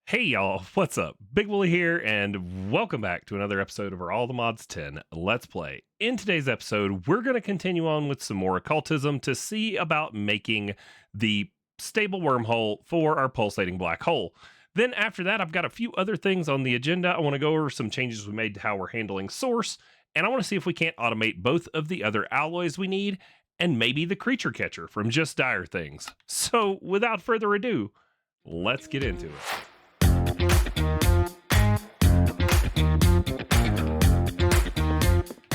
Hey y'all, what's up? Big Wooly here, and welcome back to another episode of our All the Mods 10 Let's Play. In today's episode, we're going to continue on with some more occultism to see about making the stable wormhole for our pulsating black hole. Then after that, I've got a few other things on the agenda. I want to go over some changes we made to how we're handling source, and I want to see if we can't automate both of the other alloys we need, and maybe the creature catcher from Just Dire Things. So without further ado, let's get into it.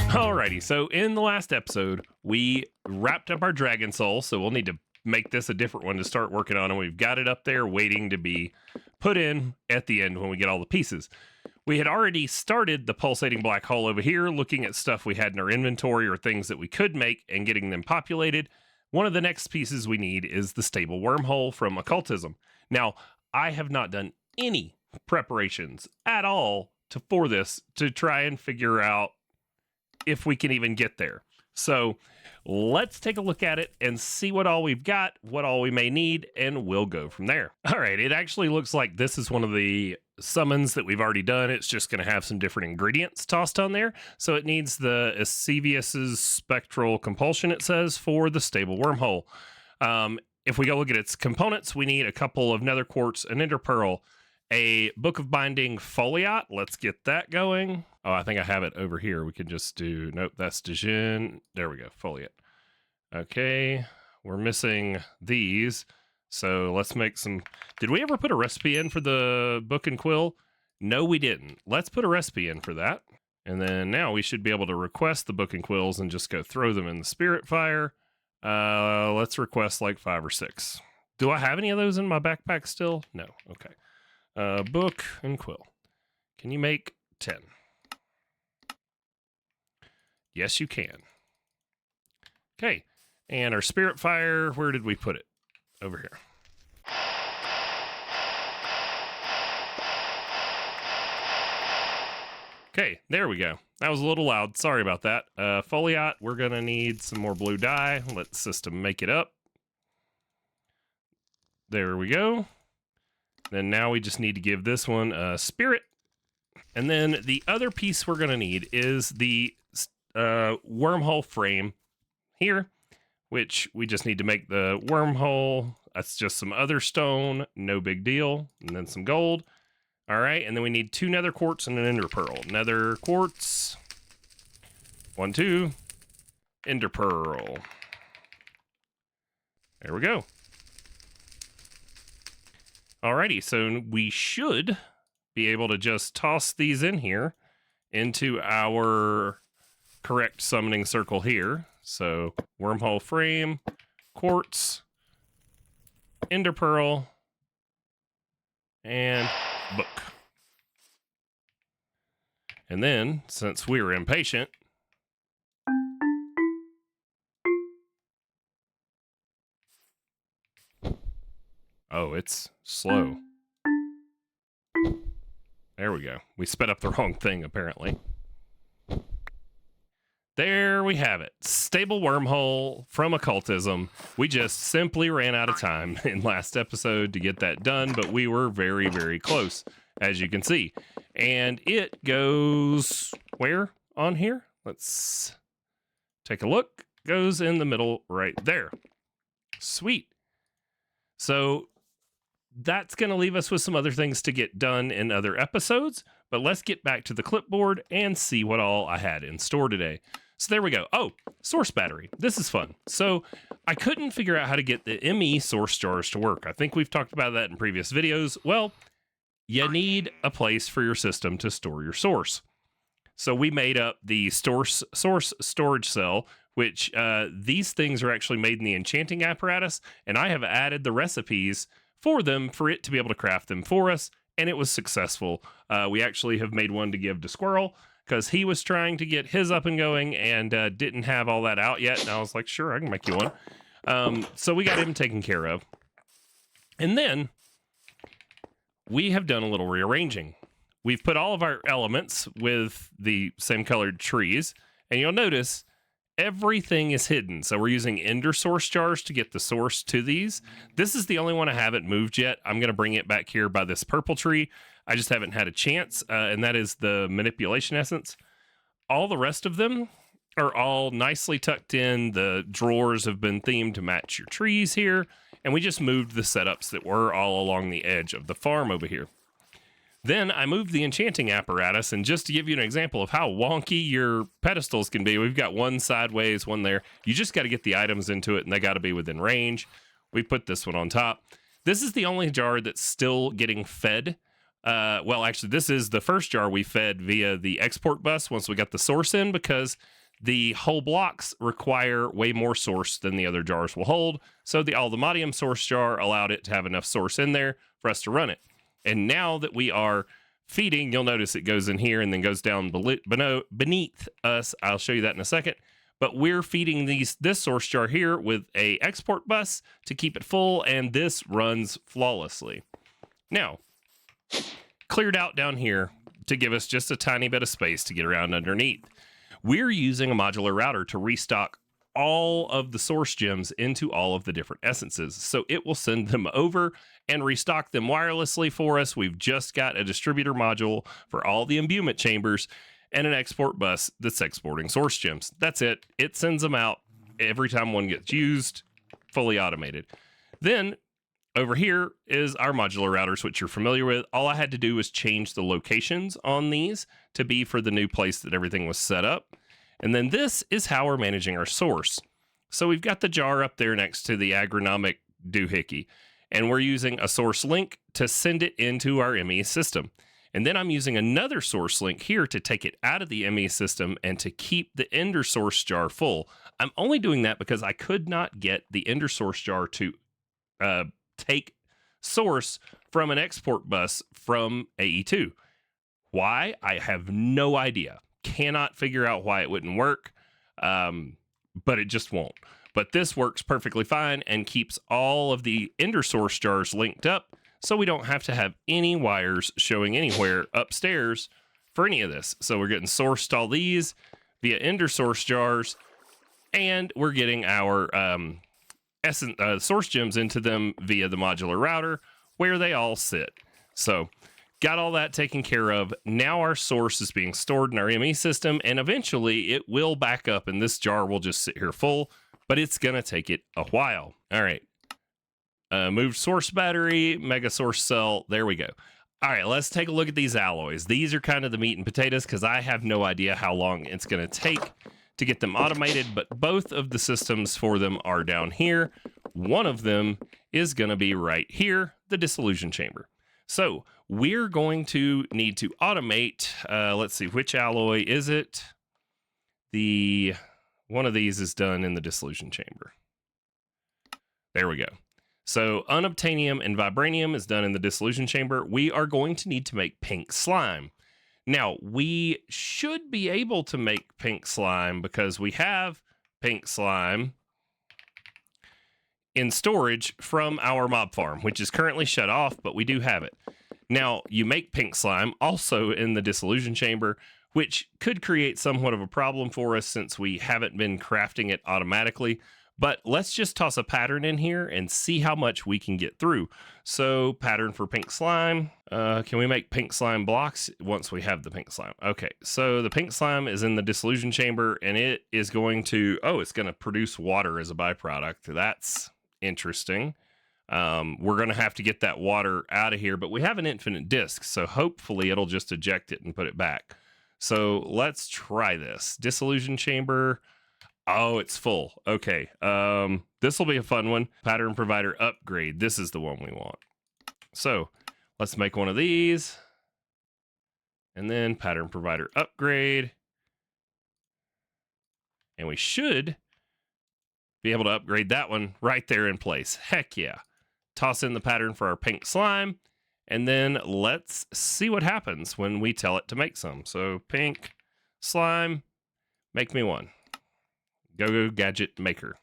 Alrighty, so in the last episode, we wrapped up our Dragon Soul, so we'll need to make this a different one to start working on, and we've got it up there waiting to be put in at the end when we get all the pieces. We had already started the pulsating black hole over here, looking at stuff we had in our inventory or things that we could make and getting them populated. One of the next pieces we need is the stable wormhole from Occultism. Now, I have not done any preparations at all for this to try and figure out if we can even get there. So let's take a look at it and see what all we've got, what all we may need, and we'll go from there. All right, it actually looks like this is one of the summons that we've already done. It's just going to have some different ingredients tossed on there. So it needs the Acevius's spectral compulsion, it says, for the stable wormhole. If we go look at its components, we need a couple of nether quartz, an ender pearl, a book of binding foliot. Let's get that going. Oh, I think I have it over here. We can just do, nope, that's Dijin. There we go, foliot. Okay, we're missing these. So let's make some, did we ever put a recipe in for the book and quill? No, we didn't. Let's put a recipe in for that. And then now we should be able to request the book and quills and just go throw them in the spirit fire. Let's request like 5 or 6. Do I have any of those in my backpack still? No, okay. Book and quill. Can you make 10? Yes, you can. Okay, and our spirit fire, where did we put it? Over here. Okay, there we go. That was a little loud. Sorry about that. Foliot, we're going to need some more blue dye. Let the system make it up. There we go. Then now we just need to give this one a spirit. And then the other piece we're going to need is the wormhole frame here, which we just need to make the wormhole. That's just some other stone, no big deal. And then some gold. All right, and then we need 2 nether quartz and an ender pearl. Nether quartz. 1, 2. Ender pearl. There we go. Alrighty, so we should be able to just toss these in here into our correct summoning circle here. So wormhole frame, quartz, ender pearl, and book. And then, since we were impatient, oh, it's slow. There we go. We sped up the wrong thing, apparently. There we have it. Stable wormhole from Occultism. We just simply ran out of time in last episode to get that done, but we were very, very close, as you can see. And it goes where on here? Let's take a look. Goes in the middle right there. Sweet. So that's going to leave us with some other things to get done in other episodes, but let's get back to the clipboard and see what all I had in store today. So there we go. Oh, source battery. This is fun. So I couldn't figure out how to get the ME source jars to work. I think we've talked about that in previous videos. Well, you need a place for your system to store your source. So we made up the source storage cell, which these things are actually made in the enchanting apparatus, and I have added the recipes for them for it to be able to craft them for us, and it was successful. We actually have made one to give to Squirrel because he was trying to get his up and going and didn't have all that out yet, and I was like, sure, I can make you one. So we got him taken care of. And then we have done a little rearranging. We've put all of our elements with the same colored trees, and you'll notice everything is hidden. So we're using ender source jars to get the source to these. This is the only one I haven't moved yet. I'm going to bring it back here by this purple tree. I just haven't had a chance, and that is the manipulation essence. All the rest of them are all nicely tucked in. The drawers have been themed to match your trees here, and we just moved the setups that were all along the edge of the farm over here. Then I moved the enchanting apparatus, and just to give you an example of how wonky your pedestals can be, we've got one sideways, one there. You just got to get the items into it, and they got to be within range. We put this one on top. This is the only jar that's still getting fed. Well, actually, this is the first jar we fed via the export bus once we got the source in, because the whole blocks require way more source than the other jars will hold. So the Aldemadium source jar allowed it to have enough source in there for us to run it. And now that we are feeding, you'll notice it goes in here and then goes down beneath us. I'll show you that in a second. But we're feeding this source jar here with a export bus to keep it full, and this runs flawlessly. Now, cleared out down here to give us just a tiny bit of space to get around underneath. We're using a modular router to restock all of the source gems into all of the different essences. So it will send them over and restock them wirelessly for us. We've just got a distributor module for all the imbuement chambers and an export bus that's exporting source gems. That's it. It sends them out every time one gets used, fully automated. Then over here is our modular routers, which you're familiar with. All I had to do was change the locations on these to be for the new place that everything was set up. And then this is how we're managing our source. So we've got the jar up there next to the agronomic doohickey, and we're using a source link to send it into our ME system. And then I'm using another source link here to take it out of the ME system and to keep the ender source jar full. I'm only doing that because I could not get the ender source jar to take source from an export bus from AE2. Why? I have no idea. Cannot figure out why it wouldn't work, but it just won't. But this works perfectly fine and keeps all of the ender source jars linked up, so we don't have to have any wires showing anywhere upstairs for any of this. So we're getting sourced all these via ender source jars, and we're getting our source gems into them via the modular router where they all sit. So got all that taken care of. Now our source is being stored in our ME system, and eventually it will back up and this jar will just sit here full, but it's going to take it a while. All right. Moved source battery, mega source cell. There we go. All right, let's take a look at these alloys. These are kind of the meat and potatoes because I have no idea how long it's going to take to get them automated, but both of the systems for them are down here. One of them is going to be right here, the dissolution chamber. So we're going to need to automate, let's see, which alloy is it? One of these is done in the dissolution chamber. There we go. So unobtainium and vibranium is done in the dissolution chamber. We are going to need to make pink slime. Now, we should be able to make pink slime because we have pink slime in storage from our mob farm, which is currently shut off, but we do have it. Now, you make pink slime also in the dissolution chamber, which could create somewhat of a problem for us since we haven't been crafting it automatically. But let's just toss a pattern in here and see how much we can get through. So pattern for pink slime. Can we make pink slime blocks once we have the pink slime? Okay, so the pink slime is in the dissolution chamber and it is going to, it's going to produce water as a byproduct. That's interesting. We're going to have to get that water out of here, but we have an infinite disk, so hopefully it'll just eject it and put it back. So let's try this. Dissolution chamber. Oh, it's full. Okay. This will be a fun one. Pattern provider upgrade. This is the one we want. So let's make one of these. And then pattern provider upgrade. And we should be able to upgrade that one right there in place. Heck yeah. Toss in the pattern for our pink slime. And then let's see what happens when we tell it to make some. So pink slime, make me one. Go gadget maker.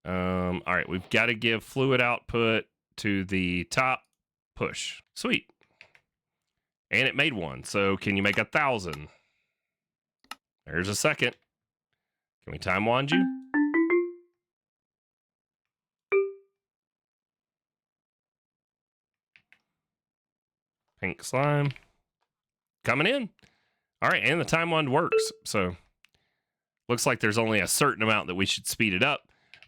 All right, we've got to give fluid output to the top push. Sweet. And it made one. So can you make 1,000? There's a second. Can we time wand you? Pink slime. Coming in. All right, and the time wand works. So looks like there's only a certain amount that we should speed it up.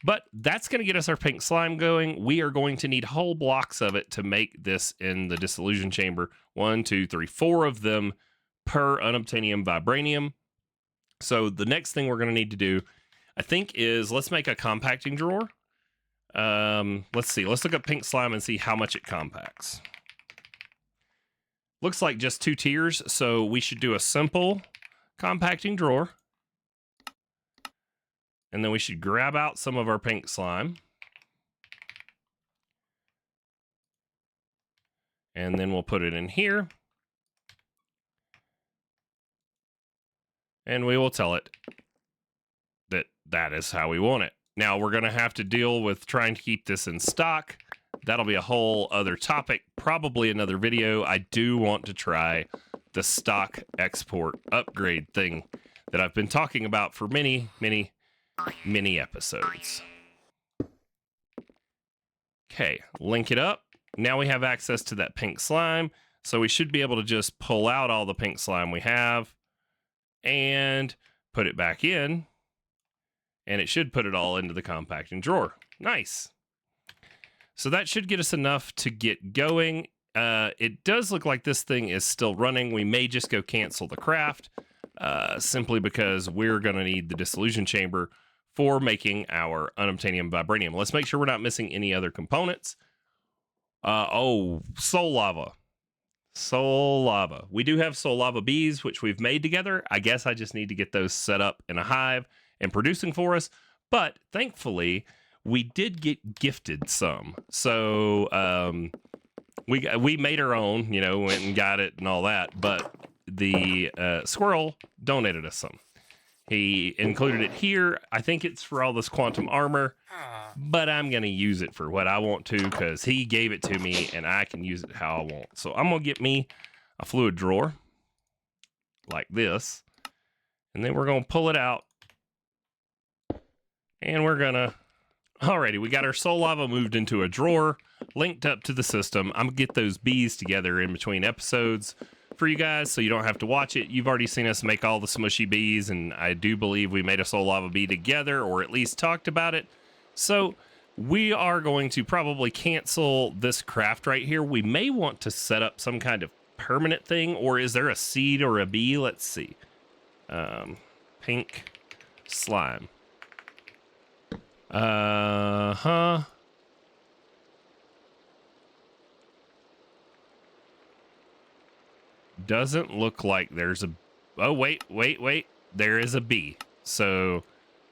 But that's going to get us our pink slime going. We are going to need whole blocks of it to make this in the dissolution chamber. 1, 2, 3, 4 of them per unobtainium vibranium. So the next thing we're going to need to do, I think, is let's make a compacting drawer. Let's see. Let's look up pink slime and see how much it compacts. Looks like just 2 tiers, so we should do a simple compacting drawer. And then we should grab out some of our pink slime. And then we'll put it in here. And we will tell it that that is how we want it. Now we're going to have to deal with trying to keep this in stock. That'll be a whole other topic, probably another video. I do want to try the stock export upgrade thing that I've been talking about for many episodes. Okay, link it up. Now we have access to that pink slime, so we should be able to just pull out all the pink slime we have and put it back in, and it should put it all into the compacting drawer. Nice. So that should get us enough to get going. It does look like this thing is still running. We may just go cancel the craft, simply because we're going to need the dissolution chamber for making our unobtainium vibranium. Let's make sure we're not missing any other components. Soul lava. Soul lava. We do have soul lava bees, which we've made together. I guess I just need to get those set up in a hive and producing for us. But thankfully, we did get gifted some. So we made our own, went and got it and all that. But the squirrel donated us some. He included it here. I think it's for all this quantum armor, but I'm going to use it for what I want to because he gave it to me and I can use it how I want. So I'm going to get me a fluid drawer like this, and then we're going to pull it out, and we're going to... Alrighty, we got our soul lava moved into a drawer, linked up to the system. I'm going to get those bees together in between episodes for you guys so you don't have to watch it. You've already seen us make all the smushy bees, and I do believe we made a soul lava bee together, or at least talked about it. So we are going to probably cancel this craft right here. We may want to set up some kind of permanent thing, or is there a seed or a bee? Let's see. Pink slime. Doesn't look like there's a... Oh, wait. There is a bee. So,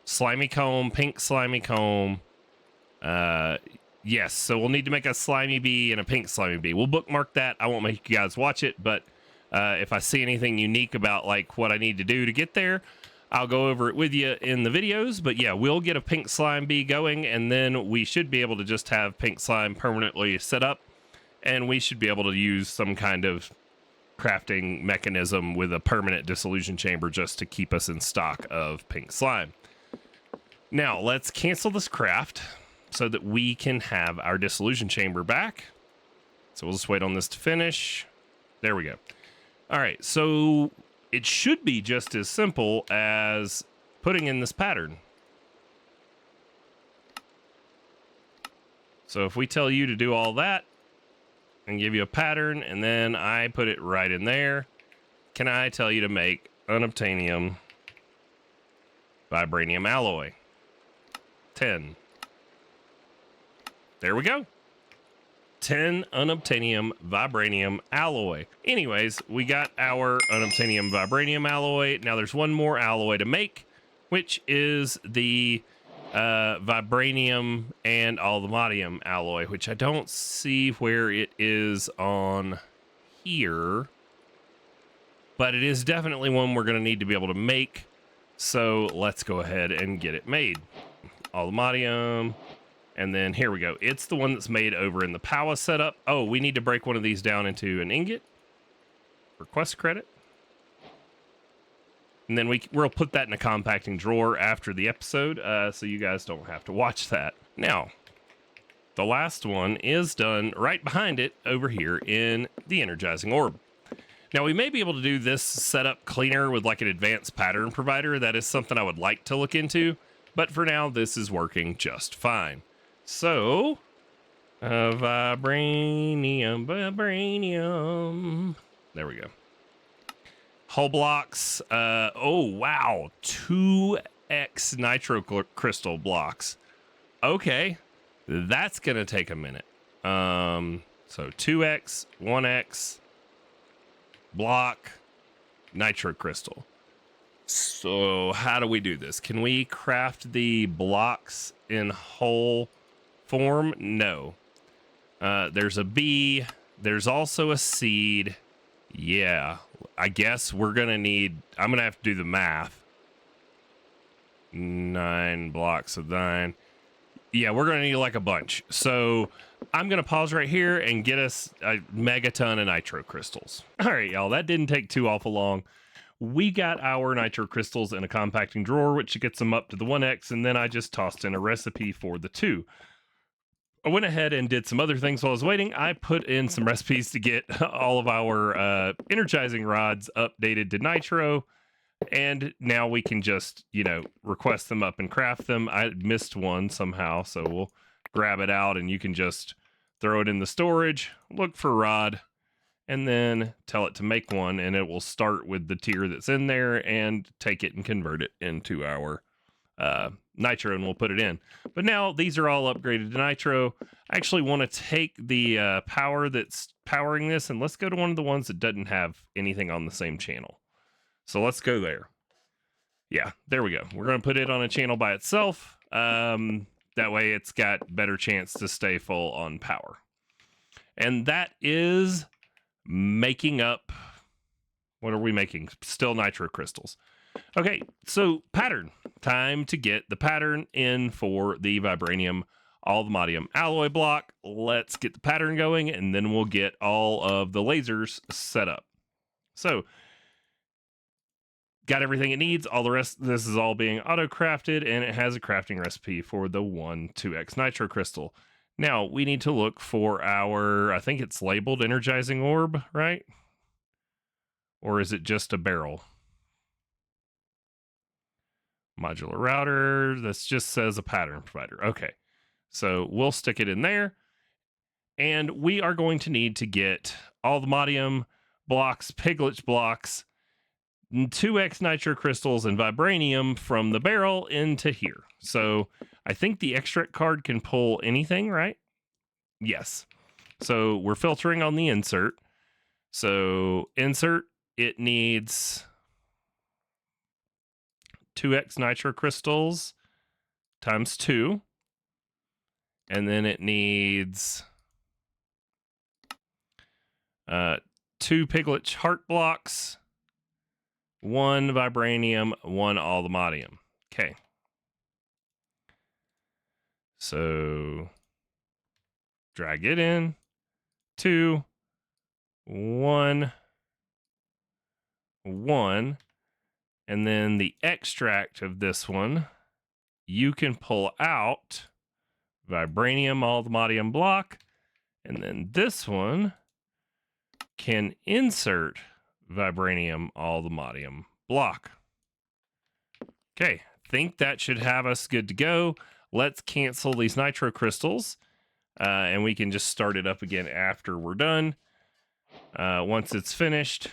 slimy comb, pink slimy comb. Yes, so we'll need to make a slimy bee and a pink slimy bee. We'll bookmark that. I won't make you guys watch it, but if I see anything unique about like what I need to do to get there, I'll go over it with you in the videos. But yeah, we'll get a pink slime bee going, and then we should be able to just have pink slime permanently set up, and we should be able to use some kind of crafting mechanism with a permanent dissolution chamber just to keep us in stock of pink slime. Now, let's cancel this craft so that we can have our dissolution chamber back. So we'll just wait on this to finish. There we go. All right, so it should be just as simple as putting in this pattern. So if we tell you to do all that and give you a pattern, and then I put it right in there, can I tell you to make unobtainium vibranium alloy? 10. There we go. 10 unobtainium vibranium alloy. Anyways, we got our unobtainium vibranium alloy. Now there's one more alloy to make, which is the vibranium and aluminium alloy, which I don't see where it is on here, but it is definitely one we're going to need to be able to make. So let's go ahead and get it made. Aluminium. And then here we go. It's the one that's made over in the power setup. Oh, we need to break one of these down into an ingot. request credit. And then we'll put that in a compacting drawer after the episode, so you guys don't have to watch that. Now, the last one is done right behind it over here in the energizing orb. Now, we may be able to do this setup cleaner with like an advanced pattern provider. That is something I would like to look into, but for now, this is working just fine. So, vibranium. There we go. Hull blocks. Oh, wow. 2x nitro crystal blocks. Okay. That's going to take a minute. So 2x, 1x, block, nitro crystal. So how do we do this? Can we craft the blocks in whole form? No. There's a B. There's also a seed. Yeah. I guess we're going to need... I'm going to have to do the math. 9 blocks of 9. Yeah, we're going to need like a bunch. So I'm going to pause right here and get us a megaton of nitro crystals. All right, y'all. That didn't take too awful long. We got our nitro crystals in a compacting drawer, which gets them up to the 1x, and then I just tossed in a recipe for the 2. I went ahead and did some other things while I was waiting. I put in some recipes to get all of our energizing rods updated to nitro. And now we can just, request them up and craft them. I missed one somehow, so we'll grab it out and you can just throw it in the storage, look for rod, and then tell it to make one. And it will start with the tier that's in there and take it and convert it into our nitro, and we'll put it in. But now these are all upgraded to nitro. I actually want to take the power that's powering this, and let's go to one of the ones that doesn't have anything on the same channel. So let's go there. Yeah, there we go. We're going to put it on a channel by itself. That way it's got better chance to stay full on power. And that is making up... What are we making? Still nitro crystals. Okay, so pattern. Time to get the pattern in for the Vibranium Allthemodium alloy block. Let's get the pattern going, and then we'll get all of the lasers set up. So, got everything it needs. All the rest, this is all being auto-crafted, and it has a crafting recipe for the 2x nitro crystal. Now, we need to look for our, I think it's labeled energizing orb, right? Or is it just a barrel? Modular router. This just says a pattern provider. Okay. So we'll stick it in there. And we are going to need to get Allthemodium blocks, Piglet blocks, 2x nitro crystals, and Vibranium from the barrel into here. So I think the extract card can pull anything, right? Yes. So we're filtering on the insert. So insert, it needs 2x nitro crystals times 2. And then it needs 2 Piglet heart blocks, 1 Vibranium, 1 Allthemodium. Okay. So drag it in. 2, 1, 1. And then the extract of this one, you can pull out Vibranium Allthemodium block. And then this one can insert Vibranium Allthemodium block. Okay, think that should have us good to go. Let's cancel these nitro crystals, and we can just start it up again after we're done. Once it's finished,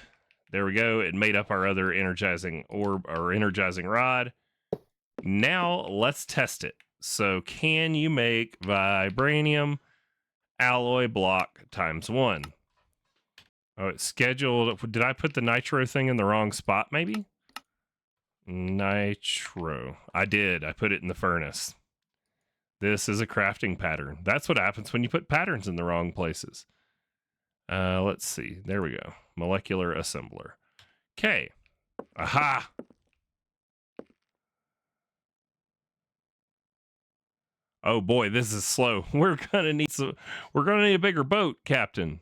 there we go. It made up our other energizing orb or energizing rod. Now let's test it. So can you make Vibranium alloy block times 1? Oh, it's scheduled. Did I put the nitro thing in the wrong spot, maybe? Nitro. I did. I put it in the furnace. This is a crafting pattern. That's what happens when you put patterns in the wrong places. Let's see. There we go. Molecular assembler. Okay. Aha! Oh boy, this is slow. We're gonna need a bigger boat, Captain.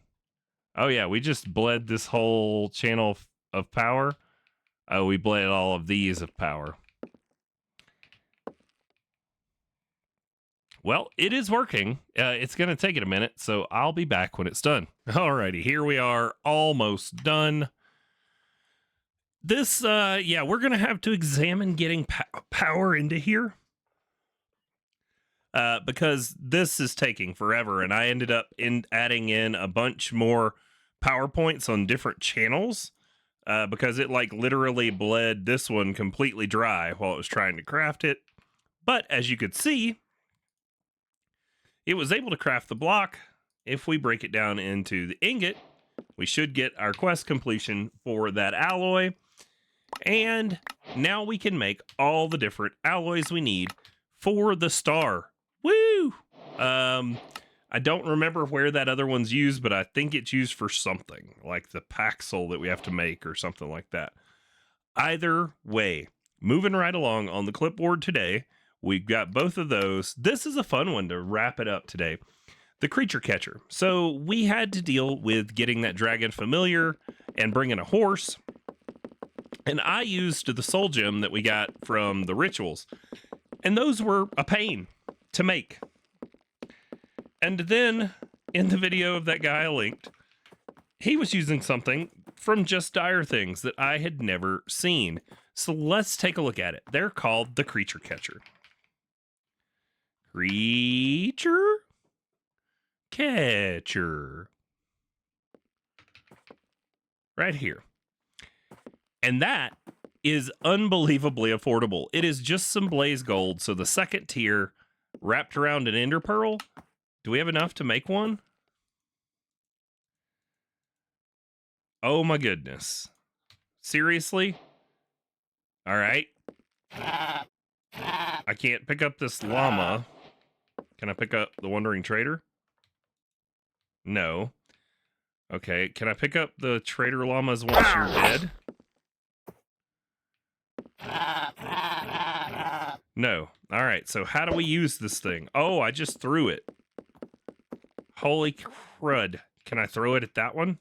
Oh, yeah, we just bled this whole channel of power. Oh, we bled all of these of power. Well, it is working. It's going to take it a minute, so I'll be back when it's done. Alrighty, here we are, almost done. This, yeah, we're going to have to examine getting power into here. Because this is taking forever, and I ended up adding in a bunch more PowerPoints on different channels. Because it like literally bled this one completely dry while it was trying to craft it. But as you could see, it was able to craft the block. If we break it down into the ingot, we should get our quest completion for that alloy. And now we can make all the different alloys we need for the star. Woo! I don't remember where that other one's used, but I think it's used for something, like the Paxel that we have to make or something like that. Either way, moving right along on the clipboard today, we've got both of those. This is a fun one to wrap it up today. The creature catcher. So we had to deal with getting that dragon familiar and bringing a horse. And I used the soul gem that we got from the rituals. And those were a pain to make. And then in the video of that guy I linked, he was using something from Just Dire Things that I had never seen. So let's take a look at it. They're called the creature catcher. Creature catcher. Right here. And that is unbelievably affordable. It is just some blaze gold. So the second tier wrapped around an ender pearl. Do we have enough to make one? Oh my goodness. Seriously? All right. I can't pick up this llama. Can I pick up the Wandering Trader? No. Okay, can I pick up the Trader llamas once you're dead? No. All right, so how do we use this thing? Oh, I just threw it. Holy crud. Can I throw it at that one?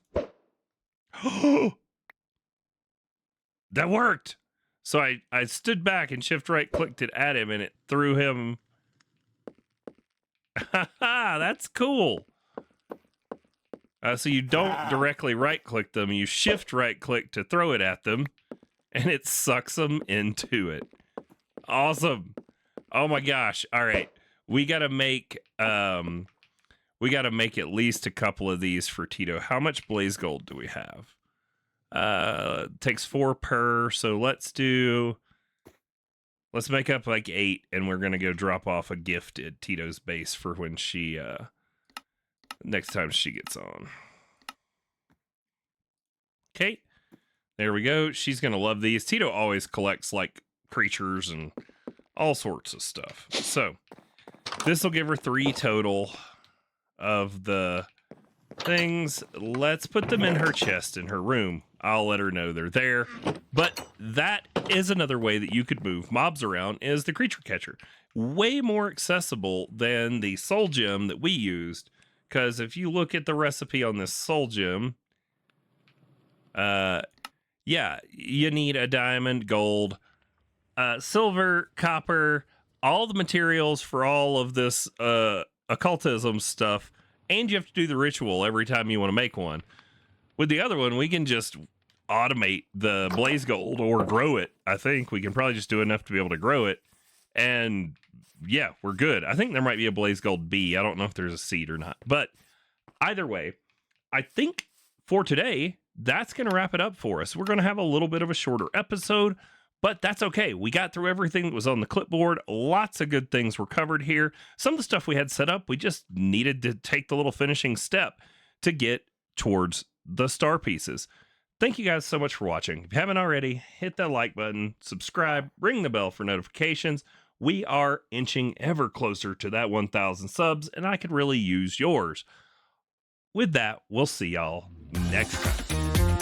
That worked. So I stood back and shift right clicked it at him and it threw him. That's cool. So you don't directly right click them. You shift right click to throw it at them and it sucks them into it. Awesome. Oh my gosh. All right. We got to make at least a couple of these for Tito. How much blaze gold do we have? Takes 4 per, so let's make up like 8 and we're gonna go drop off a gift at Tito's base for when she next time she gets on. Okay, there we go. She's gonna love these. Tito always collects like creatures and all sorts of stuff, so this will give her 3 total of the things. Let's put them in her chest in her room. I'll let her know they're there. But that is another way that you could move mobs around, is the creature catcher. Way more accessible than the soul gem that we used, because if you look at the recipe on this soul gem, yeah, you need a diamond, gold, silver, copper, all the materials for all of this occultism stuff, and you have to do the ritual every time you want to make one. With the other one, we can just automate the blaze gold or grow it. I think we can probably just do enough to be able to grow it. And yeah, we're good. I think there might be a blaze gold bee. I don't know if there's a seed or not. But either way, I think for today, that's going to wrap it up for us. We're going to have a little bit of a shorter episode, but that's okay. We got through everything that was on the clipboard. Lots of good things were covered here. Some of the stuff we had set up, we just needed to take the little finishing step to get towards the star pieces. Thank you guys so much for watching. If you haven't already, hit that like button, subscribe, ring the bell for notifications. We are inching ever closer to that 1,000 subs, and I could really use yours. With that, we'll see y'all next time.